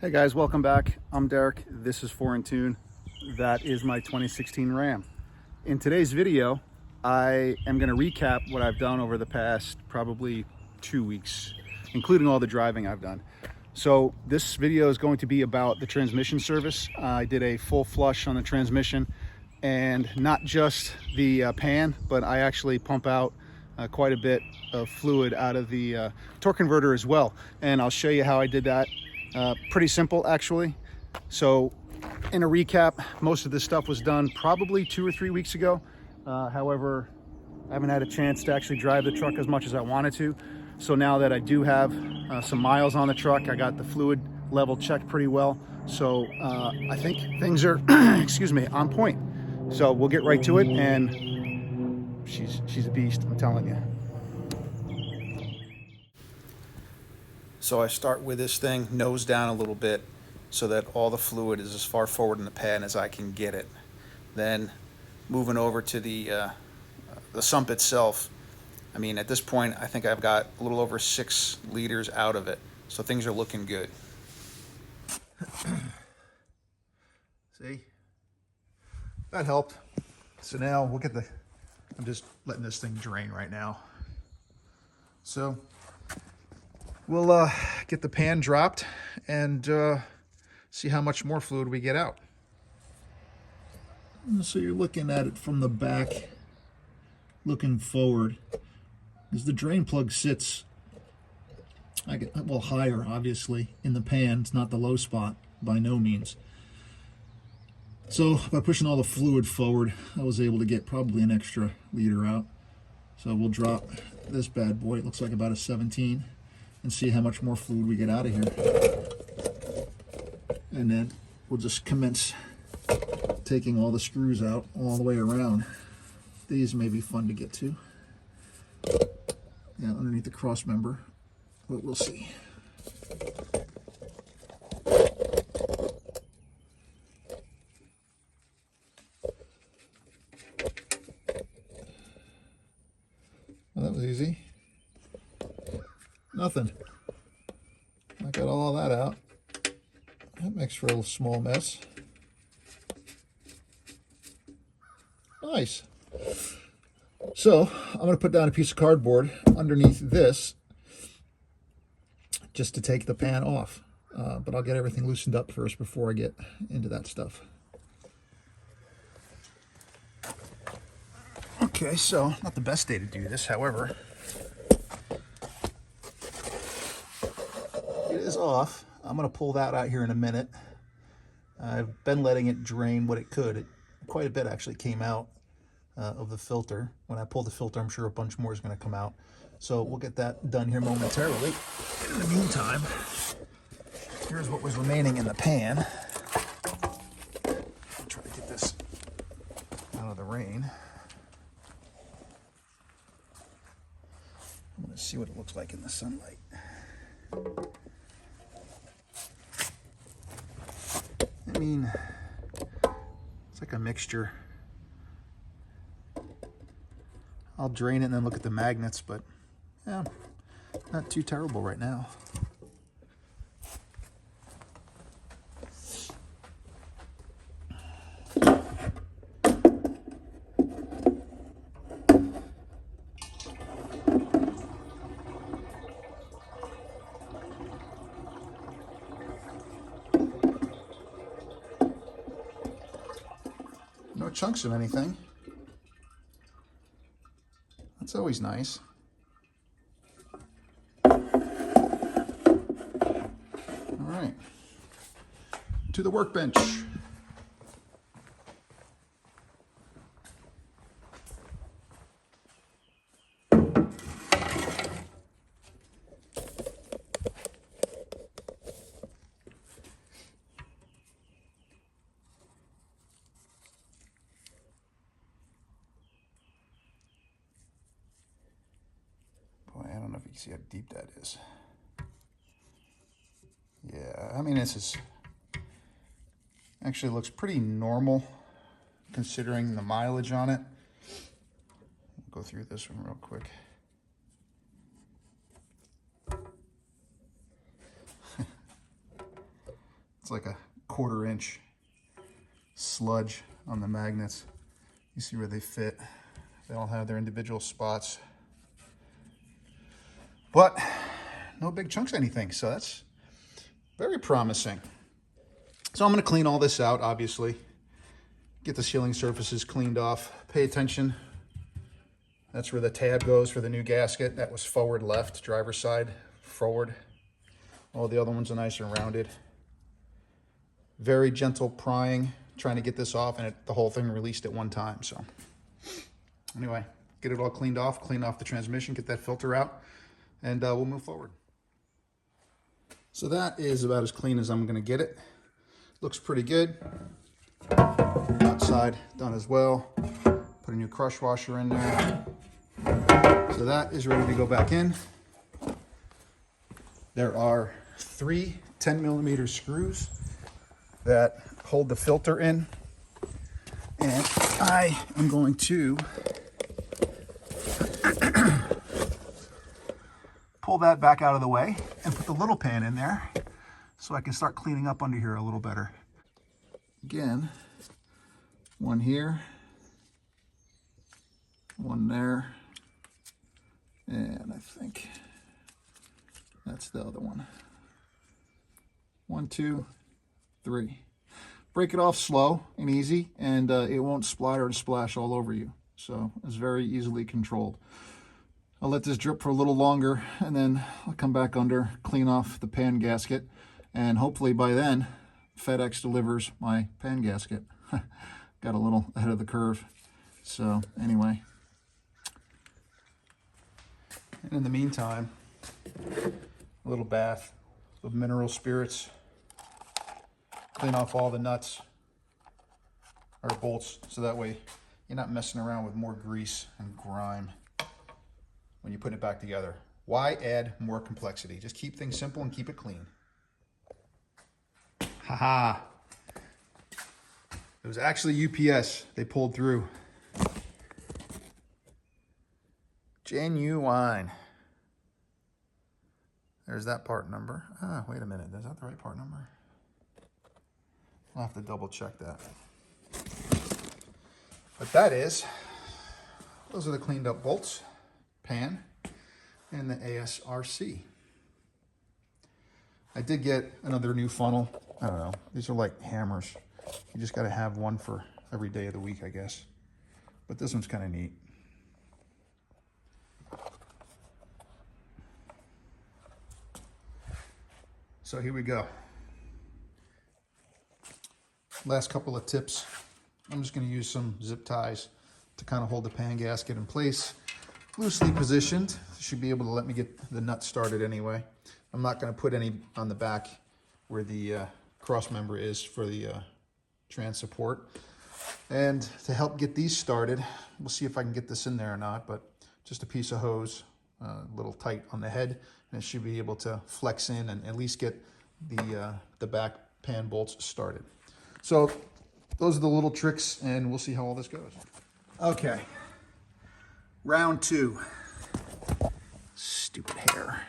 Hey guys, welcome back. I'm Derek. This is 4 in Tune. That is my 2016 Ram. In today's video, I am going to recap what I've done over the past probably 2 weeks, including all the driving I've done. So this video is going to be about the transmission service. I did a full flush on the transmission, and not just the pan, but I actually pump out quite a bit of fluid out of the torque converter as well. And I'll show you how I did that. Pretty simple, actually. So in a recap, most of this stuff was done probably 2 or 3 weeks ago. However, I haven't had a chance to actually drive the truck as much as I wanted to. So now that I do have some miles on the truck, I got the fluid level checked pretty well. So I think things are, excuse me, on point. So we'll get right to it, and she's a beast, I'm telling you. So I start with this thing nose down a little bit so that all the fluid is as far forward in the pan as I can get it. Then moving over to the sump itself. I mean, at this point, I think I've got a little over 6 liters out of it. So things are looking good. See? That helped. So now we'll get I'm just letting this thing drain right now. So we'll get the pan dropped and see how much more fluid we get out. So you're looking at it from the back, looking forward. As the drain plug sits, higher, obviously, in the pan. It's not the low spot, by no means. So by pushing all the fluid forward, I was able to get probably an extra liter out. So we'll drop this bad boy. It looks like about a 17. And see how much more fluid we get out of here. And then we'll just commence taking all the screws out all the way around. These may be fun to get to. Yeah, underneath the cross member, but we'll see. Well, that was easy. Nothing. I got all that out. That makes for a small mess. Nice. So I'm going to put down a piece of cardboard underneath this just to take the pan off. But I'll get everything loosened up first before I get into that stuff. Okay, so not the best day to do this, however. It is off. I'm going to pull that out here in a minute. I've been letting it drain what it could. Quite a bit actually came out of the filter. When I pull the filter, I'm sure a bunch more is going to come out. So we'll get that done here momentarily. In the meantime, here's what was remaining in the pan. I'll try to get this out of the rain. I'm going to see what it looks like in the sunlight. I mean, it's like a mixture. I'll drain it and then look at the magnets, but yeah, not too terrible right now. No chunks of anything. That's always nice. All right, to the workbench. I don't know if you can see how deep that is. Yeah, I mean, this is actually looks pretty normal considering the mileage on it. I'll go through this one real quick. like a 1/4 inch sludge on the magnets. You see where they fit. They all have their individual spots, but no big chunks of anything, so that's very promising. So I'm going to clean all this out, obviously. Get the sealing surfaces cleaned off. Pay attention. That's where the tab goes for the new gasket. That was forward left, driver's side forward. All the other ones are nice and rounded. Very gentle prying, trying to get this off, and the whole thing released at one time. So anyway, get it all cleaned off, clean off the transmission, get that filter out, and we'll move forward. So that is about as clean as I'm going to get it. Looks pretty good. Outside done as well. Put a new crush washer in there. So that is ready to go back in. There are 3 10mm screws that hold the filter in, and I am going to pull that back out of the way and put the little pan in there so I can start cleaning up under here a little better. Again, one here, one there, and I think that's the other one. 1, 2, 3. Break it off slow and easy, and it won't splatter or splash all over you. So it's very easily controlled. I'll let this drip for a little longer, and then I'll come back under, clean off the pan gasket, and hopefully by then FedEx delivers my pan gasket. Got a little ahead of the curve. So anyway, and in the meantime, a little bath of mineral spirits. Clean off all the nuts or bolts, so that way you're not messing around with more grease and grime when you put it back together. Why add more complexity? Just keep things simple and keep it clean. Haha. It was actually UPS. They pulled through. Genuine. There's that part number. Ah, wait a minute. Is that the right part number? I'll have to double check that. But those are the cleaned up bolts, pan, and the ASRC. I did get another new funnel. I don't know. These are like hammers. You just got to have one for every day of the week, I guess. But this one's kind of neat. So here we go. Last couple of tips. I'm just going to use some zip ties to kind of hold the pan gasket in place. Loosely positioned. Should be able to let me get the nut started anyway. I'm not going to put any on the back where the cross member is for the trans support. And to help get these started, we'll see if I can get this in there or not, but just a piece of hose, a little tight on the head, and it should be able to flex in and at least get the back pan bolts started. So those are the little tricks, and we'll see how all this goes. Okay, round 2. Stupid hair.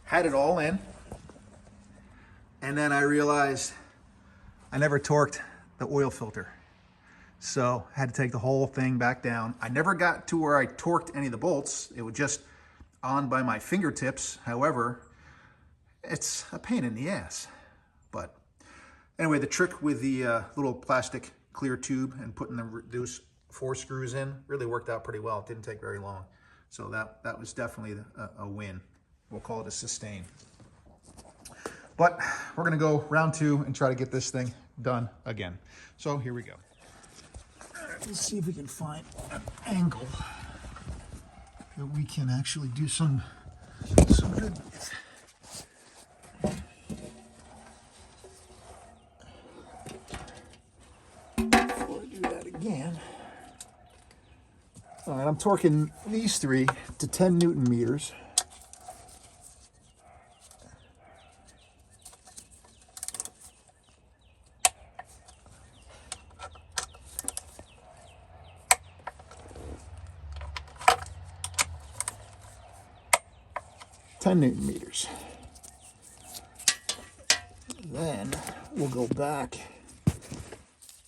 Had it all in, and then I realized I never torqued the oil filter. So I had to take the whole thing back down. I never got to where I torqued any of the bolts. It was just on by my fingertips. However, it's a pain in the ass. But anyway, the trick with the little plastic clear tube and putting those 4 screws in really worked out pretty well. It didn't take very long. So that was definitely a win. We'll call it a sustain. But we're gonna go round 2 and try to get this thing done again. So here we go. All right, let's see if we can find an angle that we can actually do some good with. Before I do that again. All right, I'm torquing these 3 to 10 Newton meters. Newton meters. Then we'll go back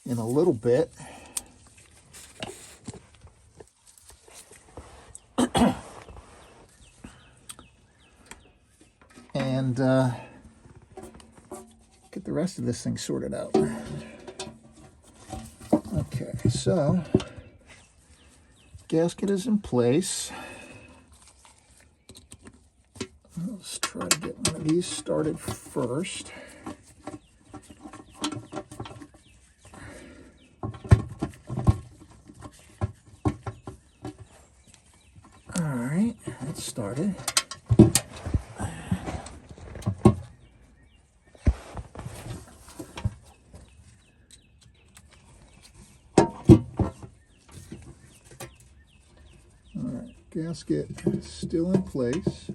in a little bit. And get the rest of this thing sorted out. Okay, so gasket is in place. Let's try to get one of these started first. All right, that's started. Gasket still in place.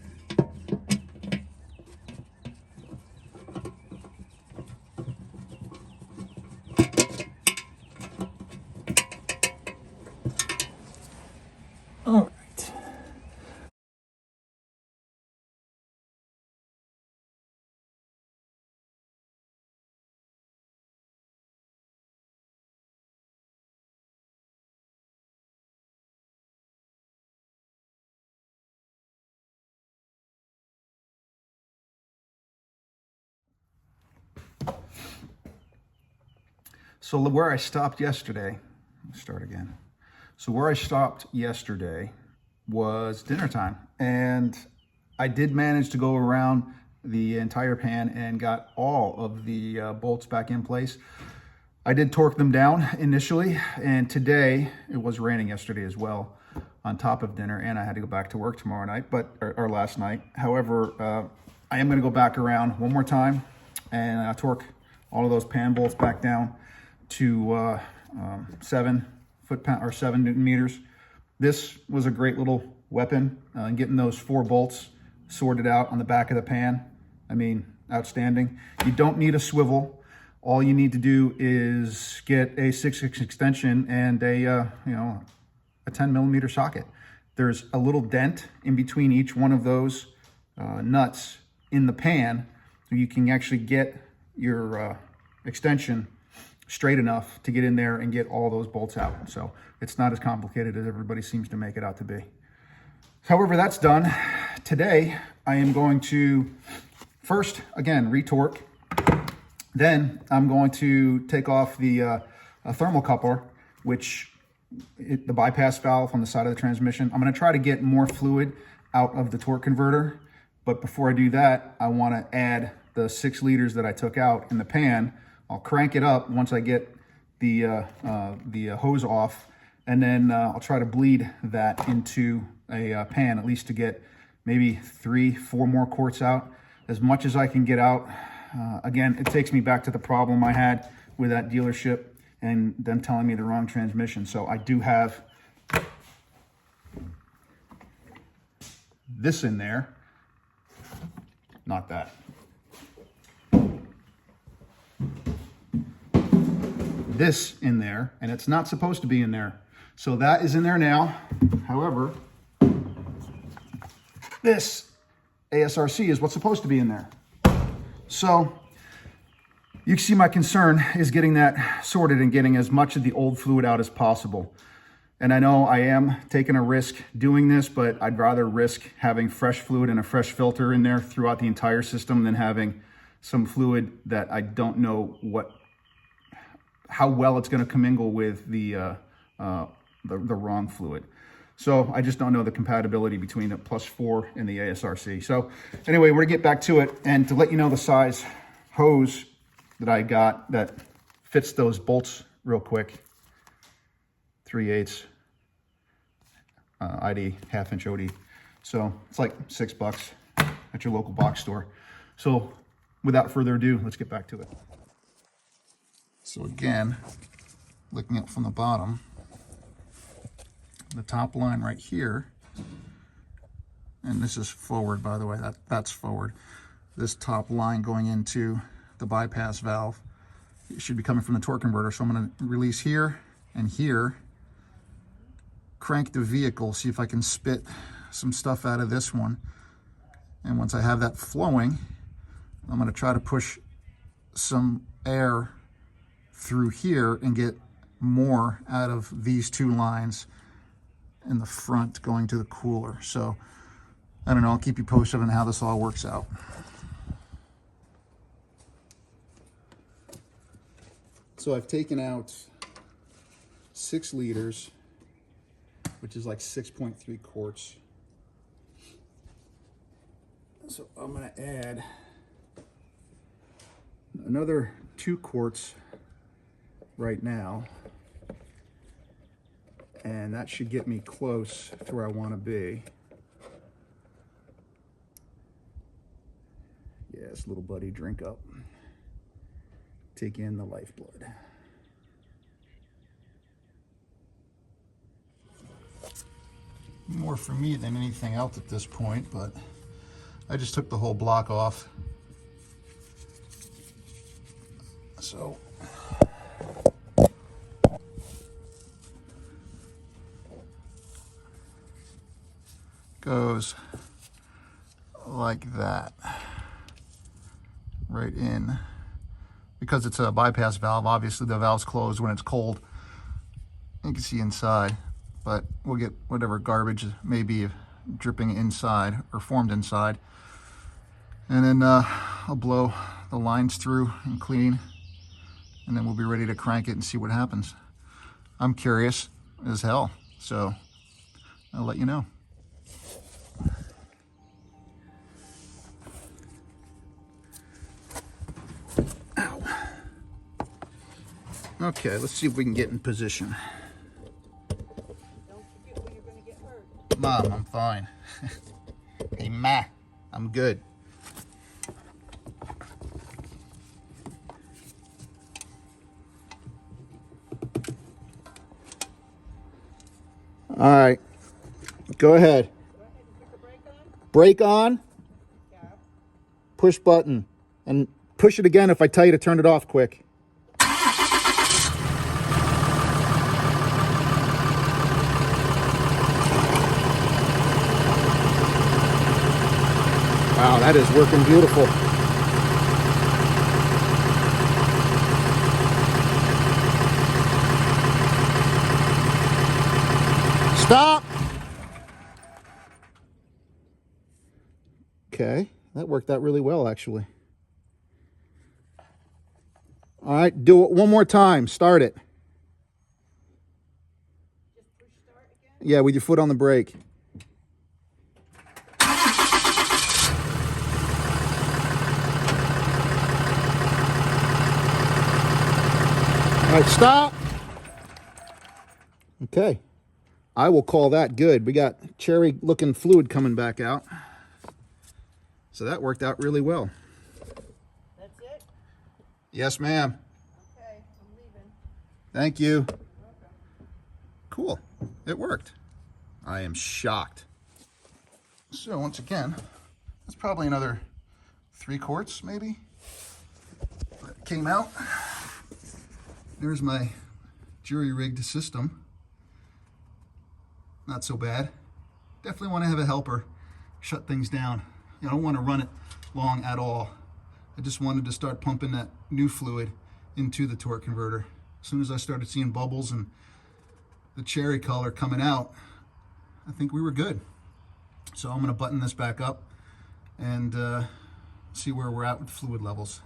All right. So where I stopped yesterday, let's start again. So where I stopped yesterday was dinner time, and I did manage to go around the entire pan and got all of the bolts back in place. I did torque them down initially, and today, it was raining yesterday as well on top of dinner, and I had to go back to work tomorrow night, or last night. However, I am gonna go back around one more time and torque all of those pan bolts back down to 7 foot-pound or 7 Newton meters. This was a great little weapon in getting those 4 bolts sorted out on the back of the pan. I mean, outstanding. You don't need a swivel. All you need to do is get a 6/6 extension and a 10 millimeter socket. There's a little dent in between each one of those nuts in the pan, so you can actually get your extension straight enough to get in there and get all those bolts out. So it's not as complicated as everybody seems to make it out to be. However, that's done. Today, I am going to first, again, retorque. Then I'm going to take off the thermocoupler, which the bypass valve on the side of the transmission. I'm going to try to get more fluid out of the torque converter. But before I do that, I want to add the 6 liters that I took out in the pan. I'll crank it up once I get the hose off, and then I'll try to bleed that into a pan, at least to get maybe 3-4 more quarts out, as much as I can get out. Again, it takes me back to the problem I had with that dealership and them telling me the wrong transmission. So I do have this in there, not that. This in there, and it's not supposed to be in there. So that is in there now. However, this ASRC is what's supposed to be in there. So you can see my concern is getting that sorted and getting as much of the old fluid out as possible. And I know I am taking a risk doing this, but I'd rather risk having fresh fluid and a fresh filter in there throughout the entire system than having some fluid that I don't know how well it's going to commingle with the wrong fluid. So I just don't know the compatibility between the +4 and the ASRC. So anyway, we're gonna get back to it, and to let you know the size hose that I got that fits those bolts real quick. 3/8 ID, 1/2 inch OD. So it's like $6 at your local box store. So without further ado, let's get back to it. So again, looking up from the bottom, the top line right here, and this is forward, by the way, that's forward. This top line going into the bypass valve, it should be coming from the torque converter. So I'm going to release here and here, crank the vehicle, see if I can spit some stuff out of this one. And once I have that flowing, I'm going to try to push some air through here and get more out of these two lines in the front going to the cooler. So I don't know, I'll keep you posted on how this all works out. So I've taken out 6 liters, which is like 6.3 quarts. So I'm gonna add another 2 quarts right now, and that should get me close to where I want to be. Yes, little buddy, drink up. Take in the lifeblood. More for me than anything else at this point, but I just took the whole block off. So goes like that, right in. Because it's a bypass valve, obviously the valve's closed when it's cold. You can see inside, but we'll get whatever garbage may be dripping inside or formed inside. And then I'll blow the lines through and clean, and then we'll be ready to crank it and see what happens. I'm curious as hell, so I'll let you know. Ow. Okay, let's see if we can get in position. Don't forget where you're going to get hurt. Mom, I'm fine. Hey, Ma, I'm good. All right, go ahead. Go ahead and put the brake on. Brake on, Yeah. push button, and push it again if I tell you to turn it off quick. Wow, that is working beautiful. Stop. Okay, that worked out really well, actually. All right, do it one more time. Start it. Just push start again. Yeah, with your foot on the brake. All right, stop. Okay. I will call that good. We got cherry looking fluid coming back out. So that worked out really well. That's it? Yes, ma'am. Okay, I'm leaving. Thank you. Welcome. Cool. It worked. I am shocked. So once again, that's probably another 3 quarts maybe. That came out. There's my jury-rigged system. Not so bad. Definitely want to have a helper shut things down. I don't want to run it long at all. I just wanted to start pumping that new fluid into the torque converter. As soon as I started seeing bubbles and the cherry color coming out, I think we were good. So I'm going to button this back up and see where we're at with fluid levels.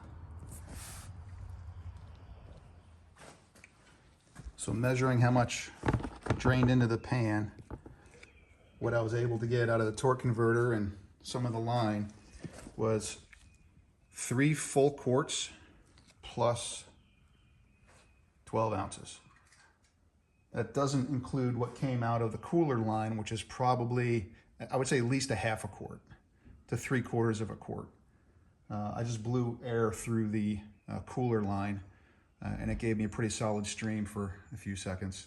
So measuring how much drained into the pan, what I was able to get out of the torque converter and some of the line was 3 full quarts plus 12 ounces. That doesn't include what came out of the cooler line, which is probably, I would say, at least a half a quart to 3/4 of a quart. I just blew air through the cooler line, and it gave me a pretty solid stream for a few seconds.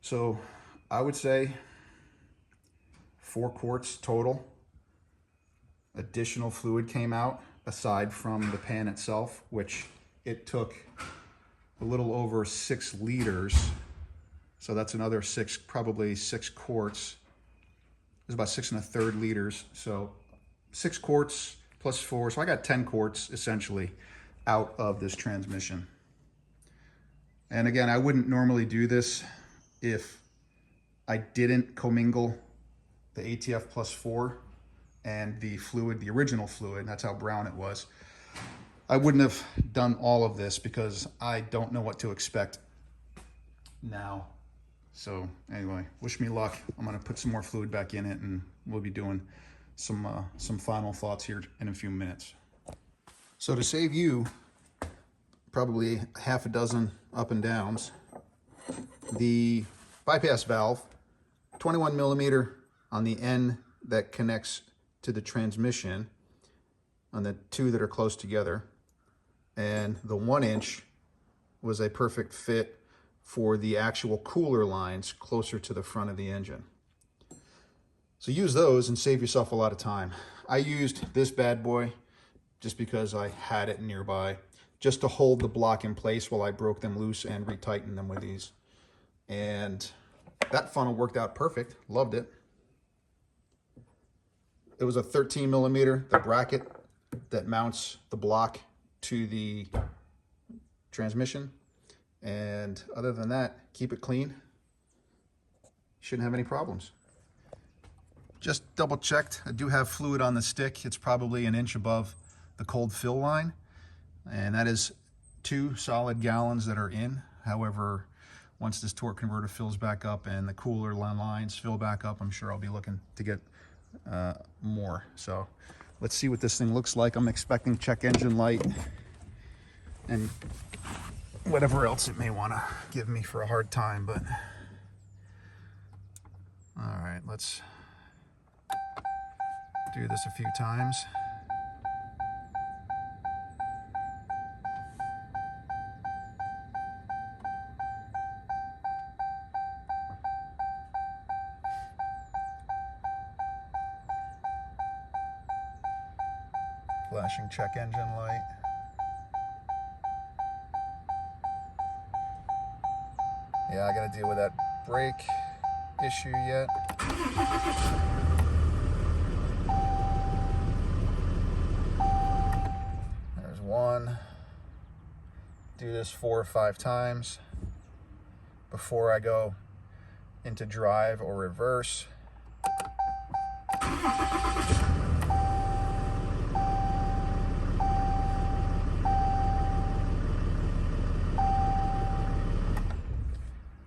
So I would say 4 quarts total. Additional fluid came out aside from the pan itself, which it took a little over 6 liters. So that's another 6, probably 6 quarts. It's about 6 1/3 liters. So 6 quarts plus 4. So I got 10 quarts essentially out of this transmission. And again, I wouldn't normally do this if I didn't commingle the ATF plus 4 and the fluid, the original fluid, and that's how brown it was. I wouldn't have done all of this because I don't know what to expect now. So anyway, wish me luck. I'm gonna put some more fluid back in it, and we'll be doing some final thoughts here in a few minutes. So to save you probably half a dozen up and downs, the bypass valve, 21 millimeter on the end that connects to the transmission, on the two that are close together, and the 1 inch was a perfect fit for the actual cooler lines closer to the front of the engine. So use those and save yourself a lot of time. I used this bad boy just because I had it nearby, just to hold the block in place while I broke them loose and retightened them with these. And that funnel worked out perfect, loved it. It was a 13 millimeter, the bracket that mounts the block to the transmission. And other than that, keep it clean. Shouldn't have any problems. Just double checked. I do have fluid on the stick. It's probably an inch above the cold fill line. And that is 2 solid gallons that are in. However, once this torque converter fills back up and the cooler lines fill back up, I'm sure I'll be looking to get more. So let's see what this thing looks like. I'm expecting check engine light and whatever else it may want to give me for a hard time, but all right, let's do this a few times. Flashing check engine light. Yeah, I gotta deal with that brake issue yet. There's one. Do this 4 or 5 times before I go into drive or reverse.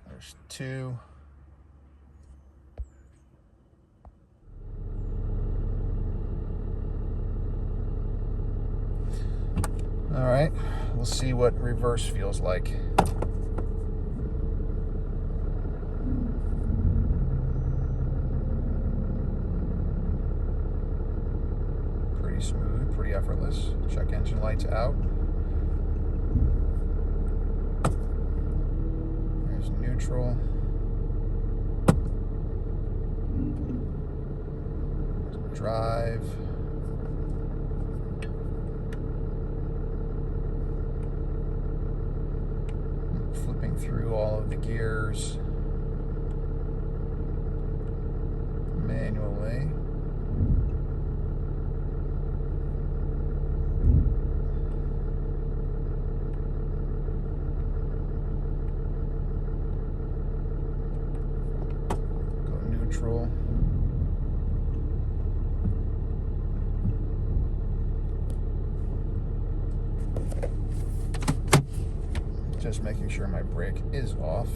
There's 2. All right, we'll see what reverse feels like. Pretty smooth, pretty effortless. Check engine lights out. There's neutral. Drive. Flipping through all of the gears manually. Go neutral. Just making sure my brake is off.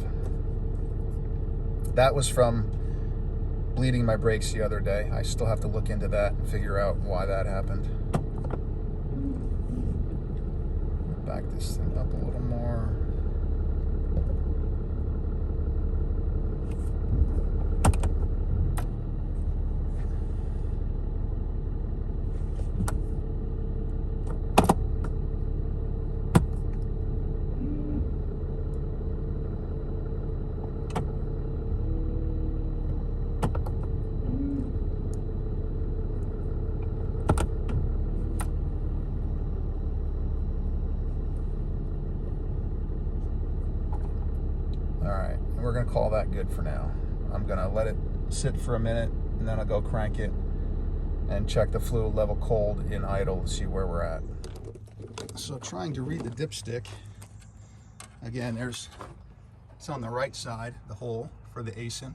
That was from bleeding my brakes the other day. I still have to look into that and figure out why that happened. Back this thing up a little more. Alright, we're going to call that good for now. I'm going to let it sit for a minute, and then I'll go crank it and check the fluid level cold in idle to see where we're at. So trying to read the dipstick, again, it's on the right side, the hole for the Aisin.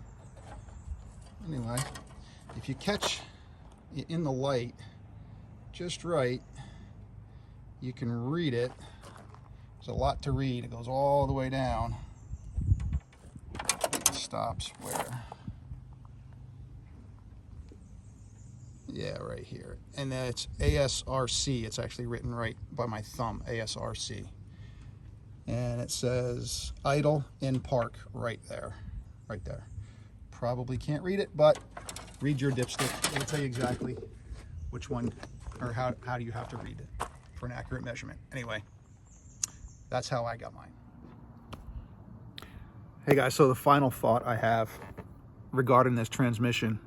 Anyway, if you catch it in the light just right, you can read it. There's a lot to read. It goes all the way down. It stops where? Yeah, right here. And then it's ASRC. It's actually written right by my thumb, ASRC. And it says idle in park right there. Right there. Probably can't read it, but read your dipstick. It'll tell you exactly which one, or how do you have to read it for an accurate measurement. Anyway, that's how I got mine. Hey guys, so the final thought I have regarding this transmission,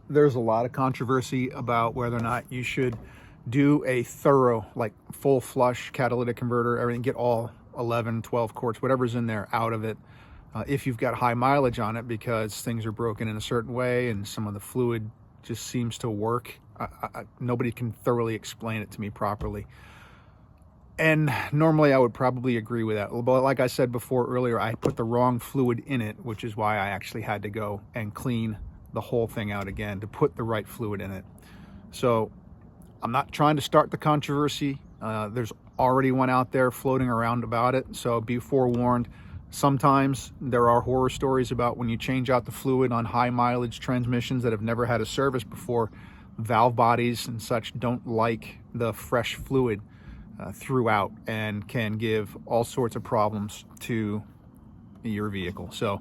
there's a lot of controversy about whether or not you should do a thorough, like full flush catalytic converter, everything, get all 11, 12 quarts, whatever's in there out of it. If you've got high mileage on it because things are broken in a certain way and some of the fluid just seems to work. Nobody can thoroughly explain it to me properly. And normally I would probably agree with that. But like I said before earlier, I put the wrong fluid in it, which is why I actually had to go and clean the whole thing out again to put the right fluid in it. So I'm not trying to start the controversy. There's already one out there floating around about it. So be forewarned. Sometimes there are horror stories about when you change out the fluid on high mileage transmissions that have never had a service before, valve bodies and such don't like the fresh fluid throughout and can give all sorts of problems to your vehicle. So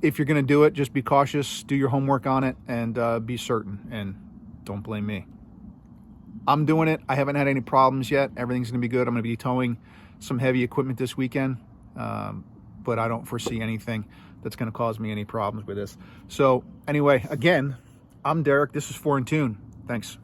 if you're going to do it, just be cautious, do your homework on it, and be certain, and don't blame me. I'm doing it. I haven't had any problems yet. Everything's going to be good. I'm going to be towing some heavy equipment this weekend, but I don't foresee anything that's going to cause me any problems with this. So anyway, again, I'm Derek. This is 4 in Tune. Thanks.